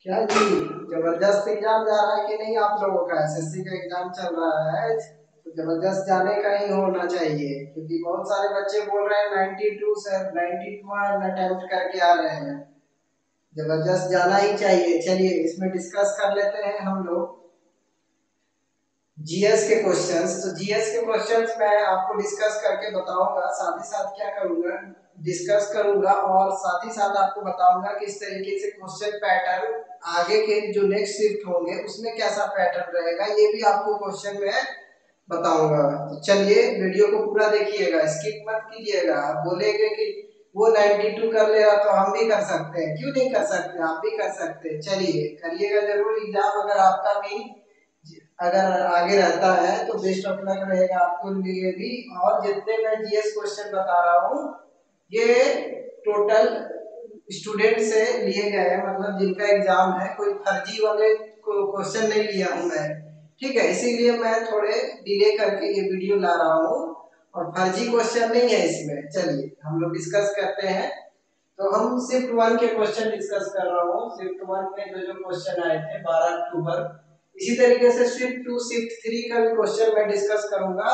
क्या जी, जबरदस्त एग्जाम जा रहा है कि नहीं आप लोगों का? एसएससी का एग्जाम चल रहा है तो जबरदस्त जाने का ही होना चाहिए, क्योंकि बहुत सारे बच्चे बोल रहे हैं 92 से 91 अटेम्प्ट करके आ रहे हैं। जबरदस्त जाना ही चाहिए। चलिए इसमें डिस्कस कर लेते हैं हम लोग जीएस के क्वेश्चंस। तो जीएस के क्वेश्चंस मैं आपको डिस्कस करके बताऊंगा, साथ ही साथ क्या करूंगा, डिस्कस करूंगा और साथ ही साथ आपको बताऊंगा किस तरीके से क्वेश्चन पैटर्न आगे के जो नेक्स्ट शिफ्ट होंगे उसमें कैसा पैटर्न रहेगा, ये भी आपको क्वेश्चन में बताऊंगा। तो चलिए वीडियो को पूरा देखिएगा, स्किप मत कीजिएगा। आप बोलेंगे कि वो 92 कर ले रहा तो हम भी कर सकते हैं, क्यों नहीं कर सकते, आप भी कर सकते हैं। चलिए करिएगा जरूर एग्जाम, अगर आपका भी अगर आगे रहता है तो बेस्ट ऑफ लक रहेगा आपको लिए भी। और जितने मैं जीएस क्वेश्चन बता रहा हूँ ये टोटल स्टूडेंट से लिए गए हैं, मतलब जिनका एग्जाम है, कोई फर्जी वाले क्वेश्चन नहीं लिया हूँ मैं, ठीक है। इसीलिए मैं थोड़े डिले करके ये वीडियो ला रहा हूँ और फर्जी क्वेश्चन नहीं है इसमें। चलिए हम लोग डिस्कस करते हैं। तो हम शिफ्ट वन के क्वेश्चन डिस्कस कर रहा हूँ। शिफ्ट वन में जो जो क्वेश्चन आए थे 12 अक्टूबर, इसी तरीके से शिफ्ट टू शिफ्ट थ्री का भी क्वेश्चन मैं डिस्कस करूंगा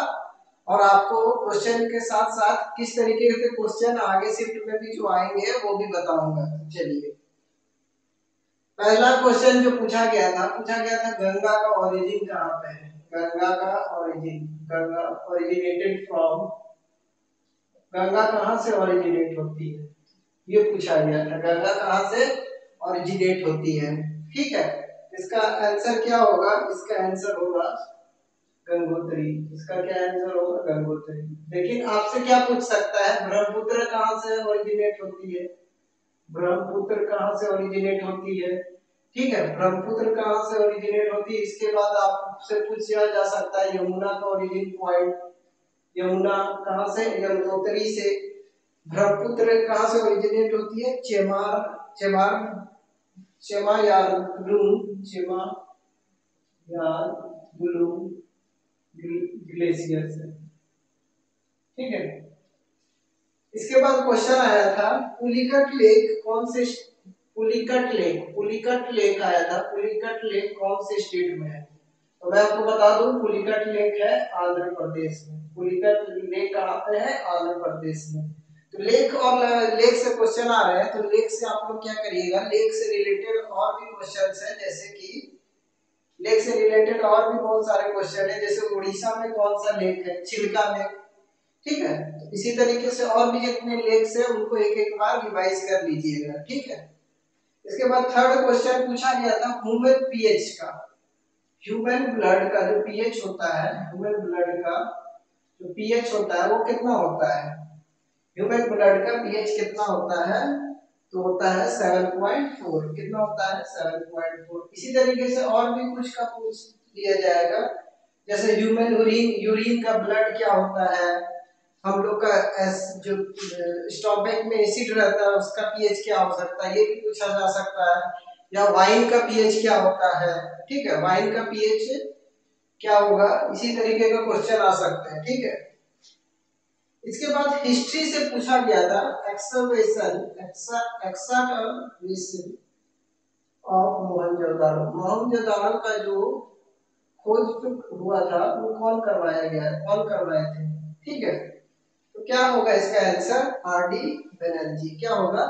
और आपको क्वेश्चन के साथ साथ किस तरीके से क्वेश्चन आगे शिफ्ट में भी जो आएंगे वो भी बताऊंगा। चलिए पहला क्वेश्चन जो पूछा गया था गंगा का ओरिजिन कहाँ पे है। गंगा का origin, Ganga originated from, Ganga कहाँ से ओरिजिनेट होती है, ये पूछा गया था। गंगा कहाँ से ओरिजिनेट होती है, ठीक है। इसका आंसर क्या होगा, इसका आंसर होगा गंगोत्री। इसका क्या आंसर होगा, गंगोत्री। लेकिन आपसे क्या पूछ सकता है, ब्रह्मपुत्र कहाँ से ओरिजिनेट होती है, ब्रह्मपुत्र कहाँ से ओरिजिनेट होती है, ठीक है। ब्रह्मपुत्र कहाँ से ओरिजिनेट होती है, इसके बाद आपसे पूछा जा सकता है यमुना का ओरिजिन पॉइंट, यमुना कहाँ से, यमुनोत्री से। ब्रह्मपुत्र कहाँ से ओरिजिनेट होती है, चेमार, चेमार, चेमायारुलुंग, चेमायारुलुंग ग्लेशियर से, ठीक है। इसके बाद क्वेश्चन आया था पुलिकट लेक कौन से, पुलिकट लेक, पुलिकट लेक आया था, पुलिकट लेक कौन से स्टेट में है। तो मैं आपको बता दूं पुलिकट लेक है आंध्र प्रदेश में। पुलिकट लेक कहाँ पे है, आंध्र प्रदेश में। तो लेक और लेक से क्वेश्चन आ रहे हैं, तो लेक से आप लोग क्या करिएगा, लेक से रिलेटेड और भी क्वेश्चंस हैं, जैसे कि लेक से रिलेटेड और भी बहुत सारे क्वेश्चन है, जैसे उड़ीसा में कौन सा लेक है, चिल्का लेक, ठीक है। तो इसी तरीके से और भी जितने लेक्स है उनको एक एक बार रिवाइज कर लीजिएगा, ठीक है। इसके बाद थर्ड क्वेश्चन पूछा गया था ह्यूमन पीएच का, ह्यूमन ब्लड का जो पीएच होता है, ह्यूमन ब्लड का जो पीएच होता है वो कितना होता है, ह्यूमन ब्लड का पीएच कितना होता है, तो होता है 7.4। कितना होता है, 7.4। इसी तरीके से और भी कुछ का पूछ लिया जाएगा, जैसे ह्यूमन यूरिन, यूरिन का ब्लड क्या होता है, हम लोग का एस जो स्टोमक में एसिड रहता है उसका पीएच क्या हो सकता है, ये भी पूछा जा सकता है। या वाइन का पीएच क्या होता है, ठीक है, वाइन का पीएच क्या होगा, इसी तरीके का क्वेश्चन आ सकते हैं, ठीक है। इसके बाद हिस्ट्री से पूछा गया था excavation, excavation of Mohenjodaro, Mohenjodaro का जो खोज हुआ था वो कौन करवाया गया, कौन करवाए थे, ठीक है। तो क्या होगा इसका आंसर, आर डी बनर्जी। क्या होगा,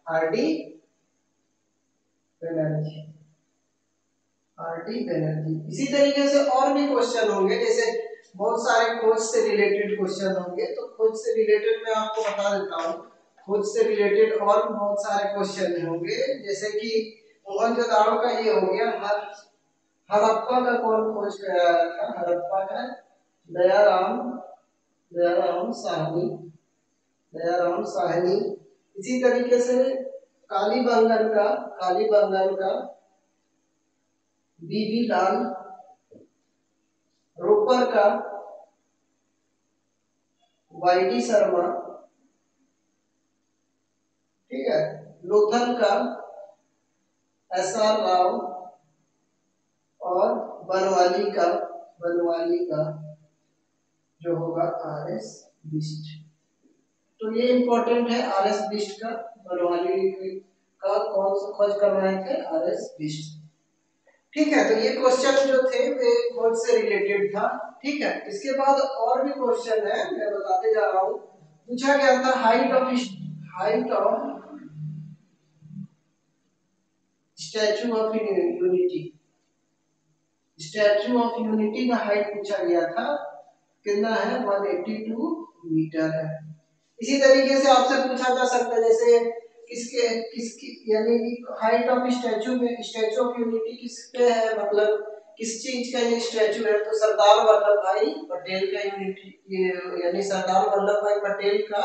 R D Banerjee, R D Banerjee. इसी तरीके से और भी क्वेश्चन होंगे, जैसे बहुत सारे खोज से रिलेटेड क्वेश्चन होंगे, तो खोज से रिलेटेड मैं आपको बता देता हूँ। खोज से रिलेटेड और भी बहुत सारे क्वेश्चन होंगे, जैसे कि मोहनजोदाड़ो का ये हो गया। हड़प्पा का कौन खोज कराया था, हड़प्पा का दयाराम, दयाराम साहनी, दयाराम साहनी। इसी तरीके से कालीबंगन का, कालीबंगन का बीबी लाल, रोपर का वाईडी शर्मा, ठीक है, लोथल का एस आर राव और बनवाली का, बनवाली का जो होगा आर एस बिस्ट। तो ये इंपॉर्टेंट है आर एस बिस्ट का, बनवाली का कौन सा खोज कर रहे थे, आरएस बिस्ट। ठीक है, तो ये क्वेश्चन जो थे वे खोज से रिलेटेड था। ठीक है, इसके बाद और भी क्वेश्चन है, मैं बताते जा रहा हूँ। पूछा गया था height of statute of unity. Statue of unity का हाइट पूछा गया था, कितना है, 182 मीटर है। इसी तरीके से आपसे पूछा जा सकता है, जैसे किसके किसकी यानी कि height of statute of unity किस पे है, मतलब किस चीज का ये स्टैचू है, तो सरदार वल्लभ भाई पटेल का यूनिटी यानी सरदार वल्लभ भाई पटेल का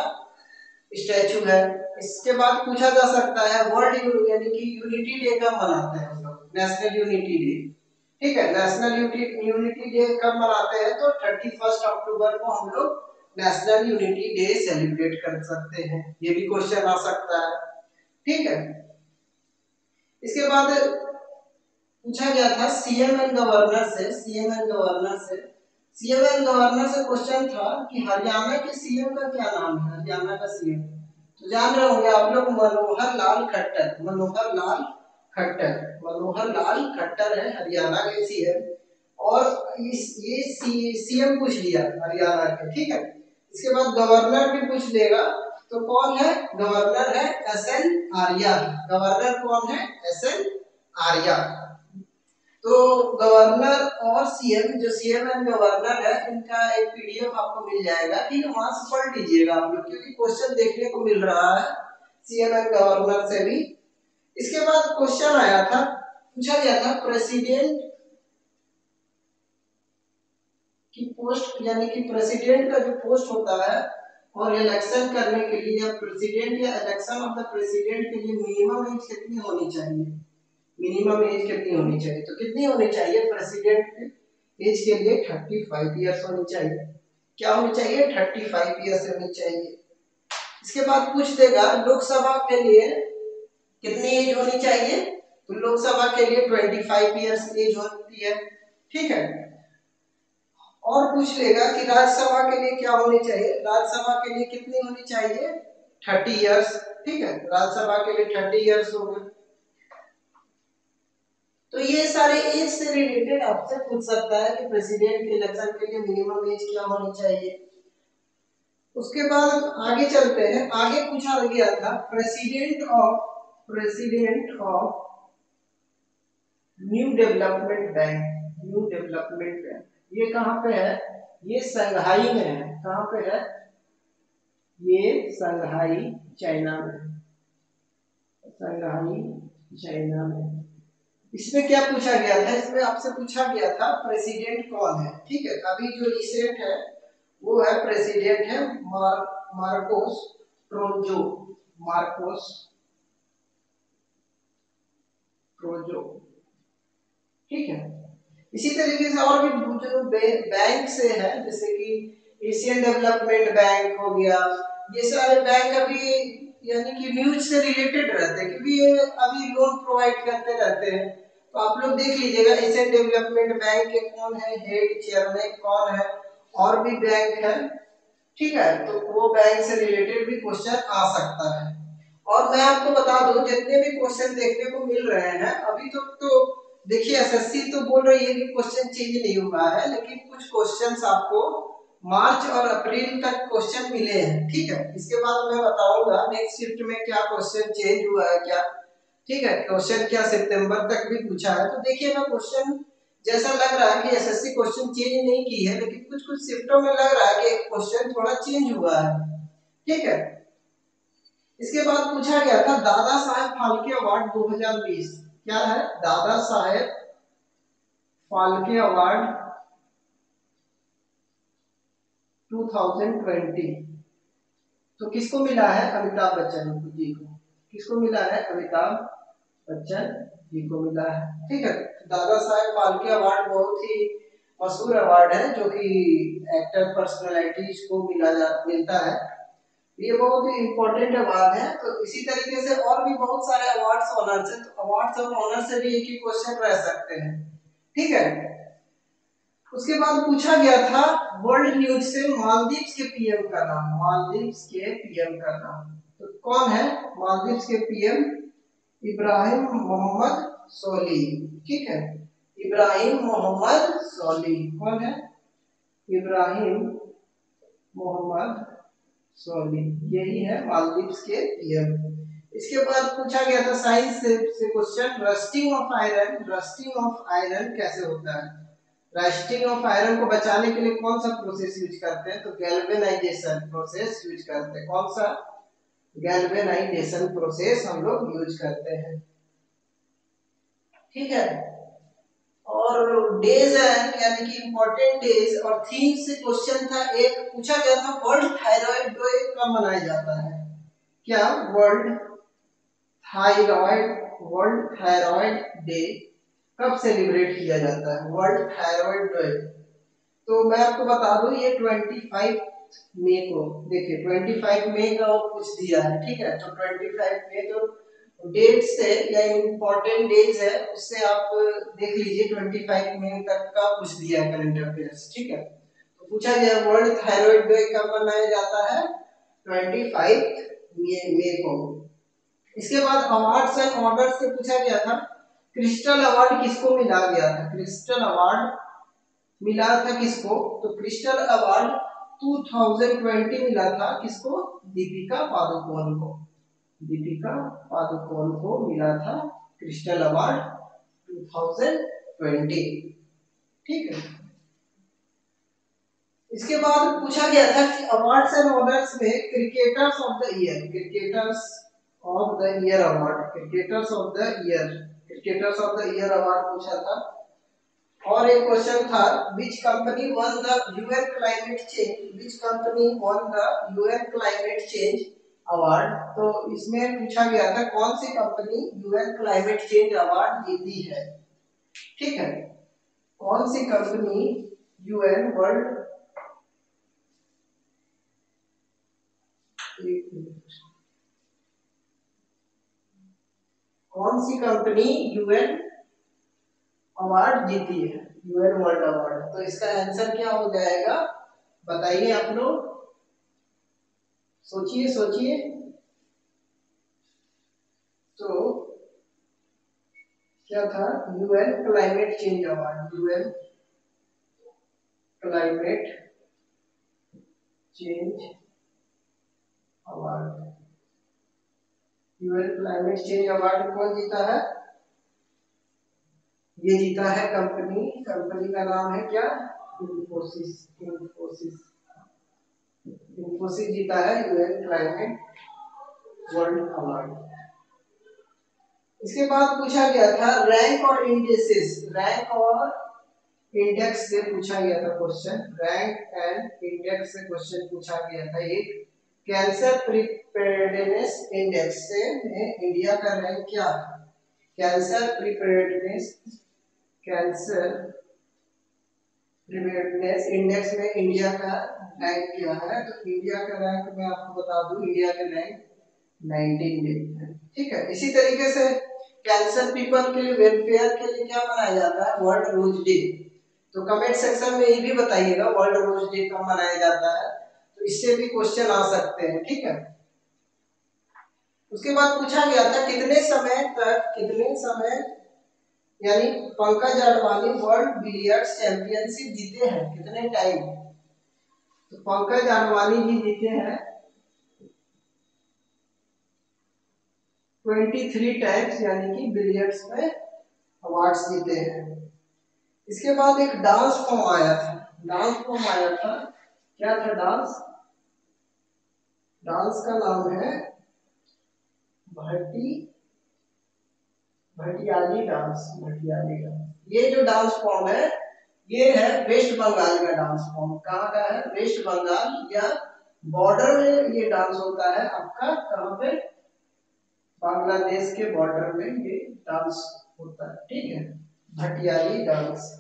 स्टैचू है। इसके बाद पूछा जा सकता है वर्ल्ड यानी कि यूनिटी डे कब मनाते हैं हम लोग, नेशनल यूनिटी डे। ठीक है, नेशनल यूनिटी डे कब मनाते हैं, तो 31 अक्टूबर को हम लोग नेशनल यूनिटी डे सेलिब्रेट कर सकते हैं। ये भी क्वेश्चन आ सकता है। ठीक है, इसके बाद पूछा गया था सीएम एंड गवर्नर से। सीएम एंड गवर्नर से क्वेश्चन था कि हरियाणा के सीएम का क्या नाम है, हरियाणा का सीएम तो जान रहे होंगे आप लोग, मनोहर लाल खट्टर है हरियाणा के सीएम। और ये सीएम पूछ लिया हरियाणा के। ठीक है, इसके बाद गवर्नर भी पूछ लेगा, तो कौन है, गवर्नर है एसएन आर्या। गवर्नर कौन है, एसएन आर्या। तो गवर्नर और सीएम, जो सीएम एंड गवर्नर है, इनका एक पीडीएफ आपको मिल जाएगा। ठीक है, वहां से पढ़ लीजिएगा आप लोग, क्योंकि क्वेश्चन देखने को मिल रहा है सीएम एंड गवर्नर से भी। इसके बाद क्वेश्चन आया था, पूछा गया था प्रेसिडेंट की पोस्ट, यानी कि प्रेसिडेंट का जो पोस्ट होता है और इलेक्शन करने के लिए, या प्रेसिडेंट या इलेक्शन ऑफ द प्रेसिडेंट के लिए मिनिमम एज कितनी होनी चाहिए, मिनिमम एज कितनी होनी चाहिए, तो कितनी होनी चाहिए प्रेसिडेंट एज के लिए, 35 इयर्स होनी चाहिए। क्या होनी चाहिए, 35 इयर्स होनी चाहिए। इसके बाद पूछ देगा लोकसभा के लिए कितनी एज होनी चाहिए, तो लोकसभा के लिए 25 इयर्स एज होती है। ठीक है, और पूछ लेगा कि राज्यसभा के लिए क्या होनी चाहिए, राज्यसभा के लिए कितनी होनी चाहिए, 30 इयर्स। ठीक है, राज्यसभा के लिए 30 इयर्स हो गए। तो ये सारे एज से रिलेटेड आपसे पूछ सकता है कि प्रेसिडेंट के इलेक्शन के लिए मिनिमम एज क्या होनी चाहिए। उसके बाद आगे चलते हैं, आगे पूछा गया था president of new development bank. ये कहाँ पे है, ये संघाई में है। कहाँ पे है, ये संघाई चाइना में, संघाई चाइना में। इसमें क्या पूछा गया था, इसमें आपसे पूछा गया था प्रेसिडेंट कौन है। ठीक है, अभी जो रिसेंट है वो है प्रेसिडेंट है मार्कोस ट्रोजो, मार्कोस ट्रोजो। ठीक है, इसी तरीके से और भी जो बैंक से है, जैसे कि एशियन डेवलपमेंट बैंक हो गया, ये सारे बैंक अभी यानी कि न्यूज से रिलेटेड रहते हैं, क्योंकि ये अभी लोन प्रोवाइड करते रहते हैं। तो आप लोग देख लीजिएगा एशियन डेवलपमेंट बैंक के कौन है हेड, चेयरमैन कौन है, और भी बैंक है। ठीक है, तो वो बैंक से रिलेटेड भी क्वेश्चन आ सकता है। और मैं आपको बता दूं, जितने भी क्वेश्चन देखने को मिल रहे हैं अभी तक, तो देखिए एसएससी तो बोल रही है कि क्वेश्चन चेंज नहीं हुआ है, लेकिन कुछ क्वेश्चंस आपको मार्च और अप्रैल तक क्वेश्चन मिले हैं। ठीक है, इसके बाद मैं बताऊंगा नेक्स्ट शिफ्ट में क्या क्वेश्चन चेंज हुआ है क्या। ठीक है, क्वेश्चन क्या सितंबर तक भी पूछा है, तो देखिएगा क्वेश्चन जैसा लग रहा है कि एसएससी क्वेश्चन चेंज नहीं की है, लेकिन कुछ कुछ शिफ्टों में लग रहा है कि क्वेश्चन थोड़ा चेंज हुआ है। ठीक है, इसके बाद पूछा गया था दादा साहेब फाल्के अवार्ड 2020। क्या है, दादा साहेब फाल्के अवार्ड 2020 तो किसको मिला है, अमिताभ बच्चन जी को। किसको मिला है, अमिताभ बच्चन जी को मिला है। ठीक है, दादा साहेब फाल्के अवार्ड बहुत ही मशहूर अवार्ड है, जो कि एक्टर पर्सनालिटीज को मिलता है। ये बहुत ही इंपॉर्टेंट अवार्ड है। तो इसी तरीके से और भी बहुत सारे अवार्ड्स ऑनर्स हैं, तो अवार्ड्स और ऑनर से भी एक ही क्वेश्चन रह सकते हैं। ठीक है, उसके बाद पूछा गया था वर्ल्ड न्यूज से मालदीव्स के पीएम का नाम, मालदीव्स के पीएम का नाम, तो कौन है मालदीव्स के पीएम, इब्राहिम मोहम्मद सोली, ठीक है, इब्राहिम मोहम्मद सोली कौन है? इब्राहिम मोहम्मद सोली, यही है मालदीव्स के पीएम। इसके बाद पूछा गया था साइंस से question, rusting of iron, rusting of iron कैसे होता है? रस्टिंग ऑफ आयरन को बचाने के लिए कौन सा प्रोसेस यूज करते हैं? तो गैल्वेनाइजेशन प्रोसेस यूज करते हैं। कौन सा? गैल्वेनाइजेशन प्रोसेस हम लोग यूज करते हैं, ठीक है। और डेज है यानी कि इंपॉर्टेंट डेज और थीम से क्वेश्चन था, एक पूछा गया था वर्ल्ड थायराइड डे कब मनाया जाता है? क्या वर्ल्ड थायराइड डे कब सेलिब्रेट किया जाता है? वर्ल्ड थायराइड डे, तो मैं आपको बता दूं ये 25 मई को, देखिए 25 मई का वो कुछ दिया है, ठीक है। तो 25 मई जो डेट से या इम्पोर्टेंट डेज है उससे आप देख लीजिए 25 मई तक का कुछ दिया है करंट अफेयर्स, ठीक है। तो पूछा गया वर्ल्ड थायराइड डे कब मनाया जाता है? 25 मई को। इसके बाद अवार्ड्स एंड ऑर्डर से पूछा गया था क्रिस्टल अवार्ड किसको मिला गया था? क्रिस्टल अवार्ड मिला था किसको? तो क्रिस्टल अवार्ड 2020 मिला था किसको? दीपिका पादुकोण को, दीपिका पादुकोण को मिला था क्रिस्टल अवार्ड 2020, ठीक है। इसके बाद पूछा गया था कि अवार्ड्स एंड ऑनर्स में cricketers of the year, cricketers of the year award, cricketers of the year, cricketers of the year award पूछा था। और एक क्वेश्चन था which company won the UN climate change, which company won the UN climate change award, तो इसमें पूछा गया था कौन सी company UN climate change award जीती है, ठीक है। कौन सी कंपनी यूएन वर्ल्ड, कौन सी कंपनी यूएन अवार्ड जीती है, यूएन वर्ल्ड अवार्ड? तो इसका आंसर क्या हो जाएगा बताइए आप लोग, सोचिए सोचिए। तो क्या था? UN climate change award, UN climate change award, UN climate change award कौन जीता है? ये जीता है कंपनी, कंपनी का नाम है क्या? इन्फोसिस, इन्फोसिस, इन्फोसिस जीता है यूएन क्लाइमेट वर्ल्ड अवार्ड। इसके बाद पूछा गया था रैंक और इंडेक्सेस, रैंक और इंडेक्स से पूछा गया था क्वेश्चन, रैंक एंड इंडेक्स से क्वेश्चन पूछा गया था। एक कैंसर प्रिपेयर्डनेस इंडेक्स से में इंडिया का रैंक क्या है? Cancer preparedness, cancer preparedness index में इंडिया का रैंक क्या है? तो इंडिया का रैंक मैं आपको बता दूं, इंडिया का रैंक 19 है, ठीक है। इसी तरीके से कैंसर पीपल के वेलफेयर के लिए क्या मनाया जाता है? World rose day. तो कमेंट सेक्शन में ये भी बताइएगा वर्ल्ड रोज डे कब मनाया जाता है, तो इससे भी क्वेश्चन आ सकते हैं, ठीक है। उसके बाद पूछा गया था कितने समय तक, कितने समय यानी Pankaj Advani world billiards championship जीते हैं, कितने टाइम? तो पंकज अडवाणी जी जीते हैं 23 टाइम्स, यानी कि बिलियर्ड्स में अवार्ड्स जीते हैं। इसके बाद एक डांस फॉर्म आया था, डांस फॉर्म आया था, क्या था डांस? डांस का नाम है भटियाली डांस, भटियाली डांस। ये जो डांस फॉर्म है ये है वेस्ट बंगाल का डांस फॉर्म। कहाँ का है? वेस्ट बंगाल या बॉर्डर में ये डांस होता है आपका, कहाँ पे? बांग्लादेश के बॉर्डर में ये डांस होता है, ठीक है, भटियाली डांस।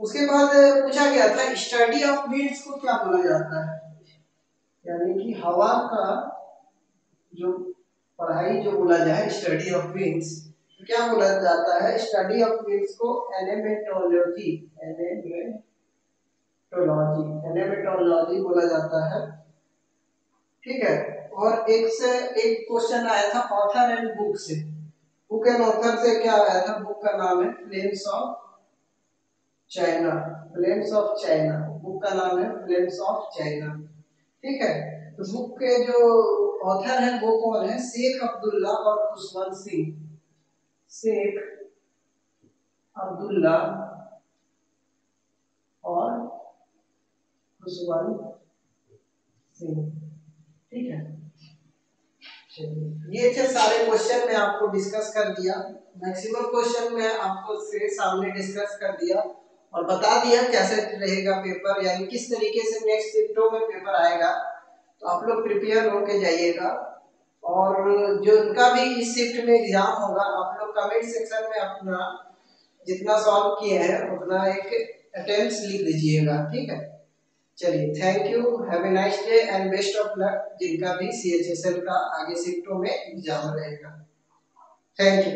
उसके बाद पूछा गया था स्टडी ऑफ विंड्स को क्या बोला जाता है? यानी कि हवा का जो पढ़ाई जो बोला जाए, स्टडी ऑफ विंड्स, तो क्या बोला जाता है? स्टडी ऑफ विंड्स को एनेमेटोलॉजी, एनेमेटोलॉजी बोला जाता है, ठीक है। और एक से एक क्वेश्चन आया था ऑथर एंड बुक से, बुक एंड ऑथर से क्या आया था, बुक का नाम है flames of China, flames of China, book का नाम है फ्लेम्स ऑफ चाइना। ठीक है, तो बुक के जो ऑथर है वो कौन है, शेख अब्दुल्ला और खुशवंत सिंह, शेख अब्दुल्ला और खुशवंत सिंह। ठीक है, चलिए ये थे सारे क्वेश्चन मैं आपको डिस्कस कर दिया, मैक्सिमम क्वेश्चन मैं आपको से सामने डिस्कस कर दिया और बता दिया कैसे रहेगा पेपर, यानी किस तरीके से नेक्स्ट शिफ्टों में पेपर आएगा। तो आप लोग प्रिपेयर होके जाइएगा, और जो उनका भी इस शिफ्ट में एग्जाम होगा आप लोग कमेंट सेक्शन में अपना जितना सॉल्व किए हैं उतना एक अटेम्प्ट लिख दीजिएगा। ठीक है, चलिए thank you, have a nice day and best of luck जिनका भी CHSL का आगे शिफ्टों में एग्जाम रहेगा। Thank you.